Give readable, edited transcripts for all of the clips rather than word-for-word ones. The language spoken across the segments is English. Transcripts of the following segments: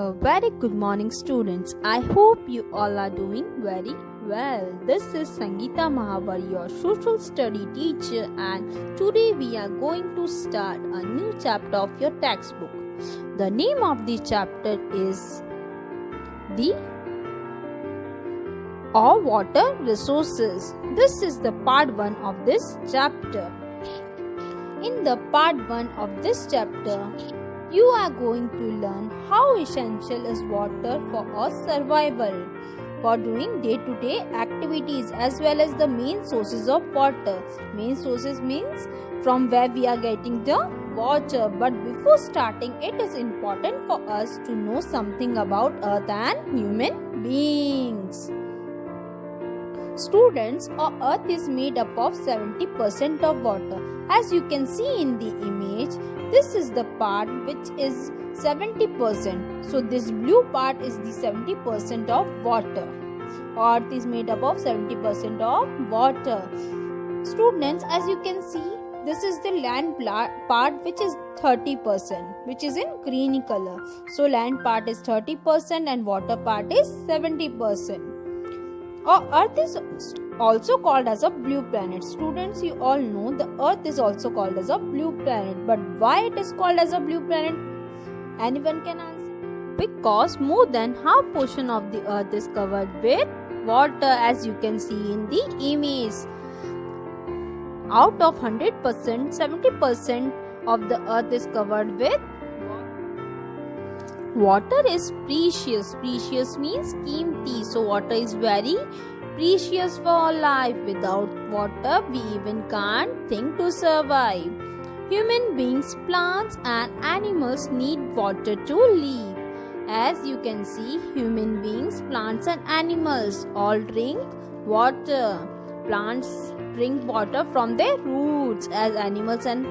A very good morning, students. I hope you all are doing very well. This is Sangeeta Mahavar, your social study teacher, and today we are going to start a new chapter of your textbook. The name of the chapter is The or Water Resources. This is the part 1 of this chapter. In the part 1 of this chapter, you are going to learn how essential is water for our survival, for doing day-to-day activities, as well as the main sources of water. Main sources means from where we are getting the water. But before starting, it is important for us to know something about Earth and human beings. Students, our Earth is made up of 70% of water. As you can see in the image, this is the part which is 70%. So this blue part is the 70% of water. Earth is made up of 70% of water. Students, as you can see, this is the land part which is 30%, which is in green color. So land part is 30% and water part is 70%. Our Earth is also called as a blue planet. Students, you all know the Earth is also called as a blue planet. But why it is called as a blue planet? Anyone can answer? Because more than half portion of the Earth is covered with water, as you can see in the image. Out of 100%, 70% of the Earth is covered with water is precious. Precious means qimti. So water is very precious for our life. Without water, we even can't think to survive. Human beings, plants and animals need water to live. As you can see, human beings, plants and animals all drink water. Plants drink water from their roots. As animals and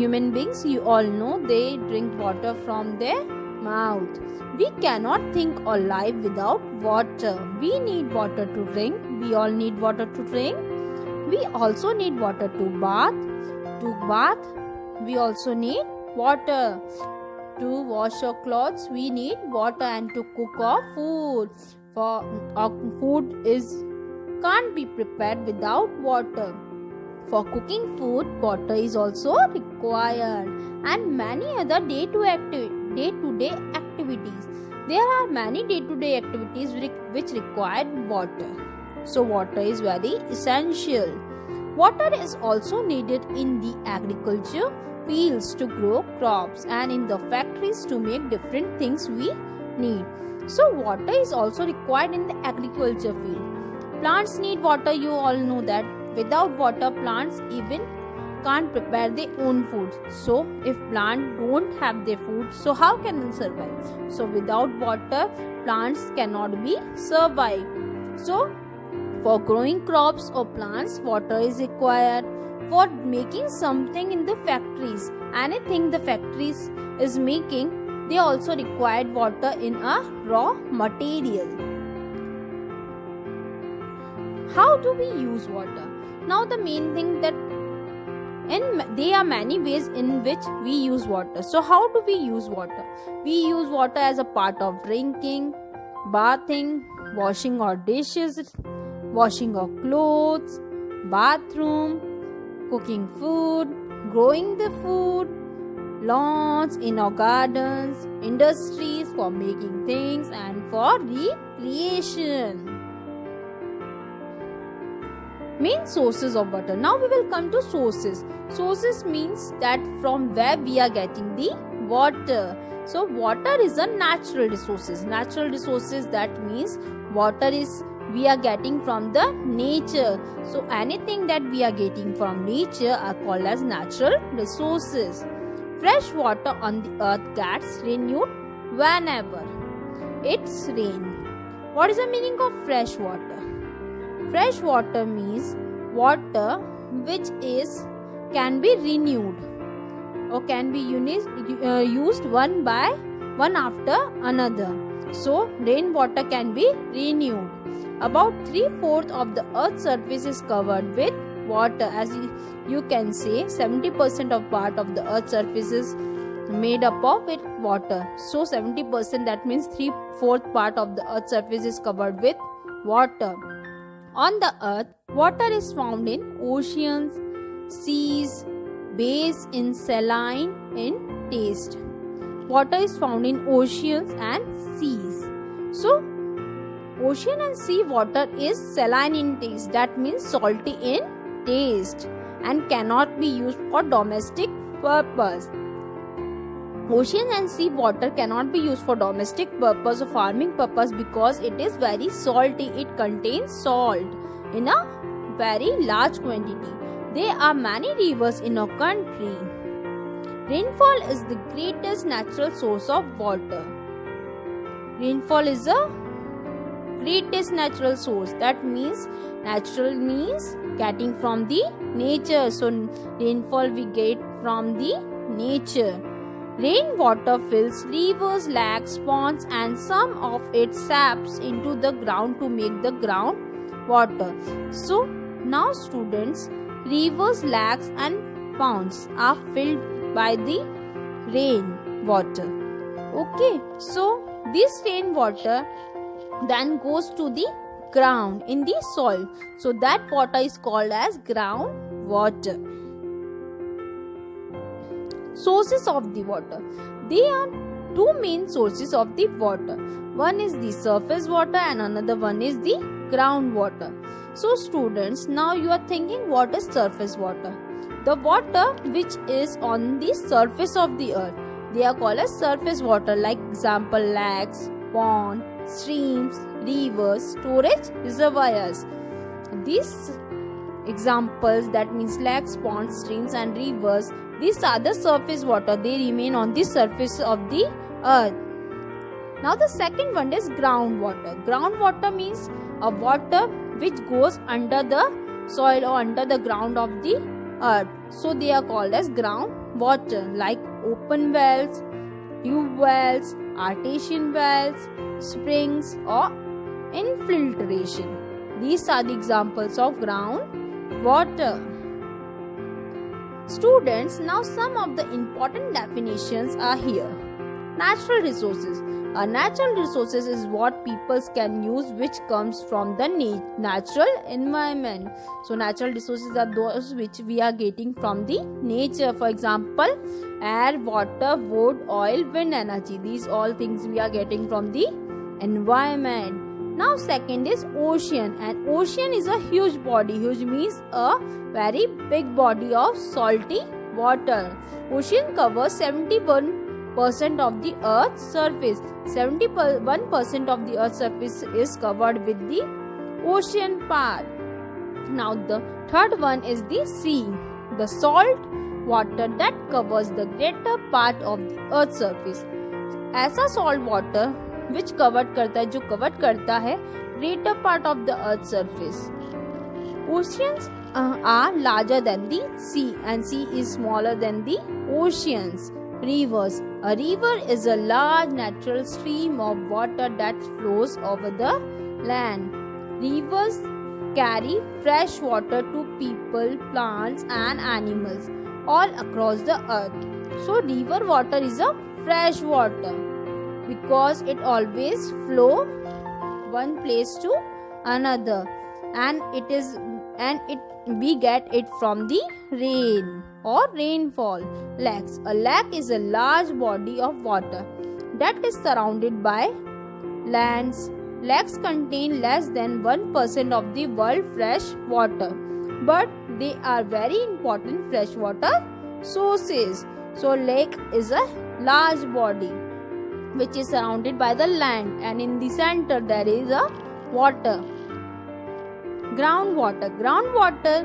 human beings, you all know they drink water from their mouth. We cannot think or live without water. We need water to drink. We all need water to drink. We also need water to bath. To bath, we also need water. To wash our clothes, we need water, and to cook our food. For our food can't be prepared without water. For cooking food, water is also required, and many other day-to-day activities. There are many day-to-day activities which require water. So water is very essential. Water is also needed in the agriculture fields to grow crops and in the factories to make different things we need. So water is also required in the agriculture field. Plants need water, you all know that. Without water, plants even can't prepare their own food. So if plants don't have their food, so how can they survive? So without water, plants cannot be survived. So for growing crops or plants, water is required. For making something in the factories, anything the factories is making, they also required water in a raw material. How do we use water? Now the main thing that there are many ways in which we use water. So how do we use water? We use water as a part of drinking, bathing, washing our dishes, washing our clothes, bathroom, cooking food, growing the food, lawns in our gardens, industries for making things, and for recreation. Main sources of water. Now we will come to sources. Sources means that from where we are getting the water. So water is a natural resources. Natural resources, that means water is we are getting from the nature. So anything that we are getting from nature are called as natural resources. Fresh water on the earth gets renewed whenever it's rain. What is the meaning of fresh water? Fresh water means water which can be renewed or can be used one after another. So rainwater can be renewed. About 3/4 of the earth's surface is covered with water. As you can say, 70% of part of the earth's surface is made up of it water. So 70%, that means 3/4 part of the earth's surface is covered with water. On the earth, water is found in oceans, seas, base in saline in taste. Water is found in oceans and seas. So ocean and sea water is saline in taste, that means salty in taste, and cannot be used for domestic purpose. Ocean and sea water cannot be used for domestic purpose or farming purpose because it is very salty. It contains salt in a very large quantity. There are many rivers in our country. Rainfall is the greatest natural source of water. Rainfall is the greatest natural source. That means natural means getting from the nature. So rainfall we get from the nature. Rainwater fills rivers, lakes, ponds and some of it saps into the ground to make the ground water. So now students, rivers, lakes and ponds are filled by the rain water. Okay, so this rainwater then goes to the ground in the soil. So that water is called as ground water. Sources of the water. There are two main sources of the water. One is the surface water and another one is the groundwater. So students, now you are thinking, what is surface water? The water which is on the surface of the earth, they are called as surface water, like example lakes, ponds, streams, rivers, storage reservoirs. These examples, that means lakes, ponds, streams and rivers, these are the surface water. They remain on the surface of the earth. Now the second one is groundwater. Groundwater means a water which goes under the soil or under the ground of the earth. So they are called as groundwater, like open wells, tube wells, artesian wells, springs or infiltration. These are the examples of groundwater. Students, now some of the important definitions are here. Natural resources. Natural resources is what people can use which comes from the natural environment. So natural resources are those which we are getting from the nature. For example, air, water, wood, oil, wind energy. These all things we are getting from the environment. Now second is ocean, and ocean is a huge body. Huge means a very big body of salty water. Ocean covers 71% of the earth's surface. 71% of the earth's surface is covered with the ocean part. Now the third one is the sea, the salt water that covers the greater part of the earth's surface. ऐसा salt water which covered करता है, जो covered करता है greater part of the earth's surface. Oceans are larger than the sea and sea is smaller than the oceans. Rivers. A river is a large natural stream of water that flows over the land. Rivers carry fresh water to people, plants and animals all across the earth. So river water is a fresh water because it always flow one place to another, and we get it from the rain or rainfall. Lakes. A lake is a large body of water that is surrounded by lands. Lakes contain less than 1% of the world's fresh water, but they are very important freshwater sources. So lake is a large body which is surrounded by the land, and in the center there is a water. Groundwater. Groundwater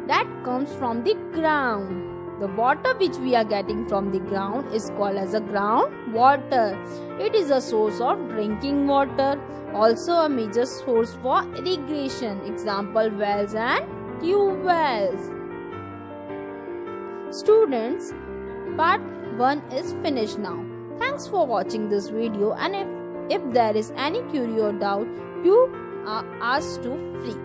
that comes from the ground. The water which we are getting from the ground is called as a groundwater. It is a source of drinking water, also a major source for irrigation. Example, wells and tube wells. Students, part 1 is finished now. Thanks for watching this video, and if there is any query or doubt, you are asked to free.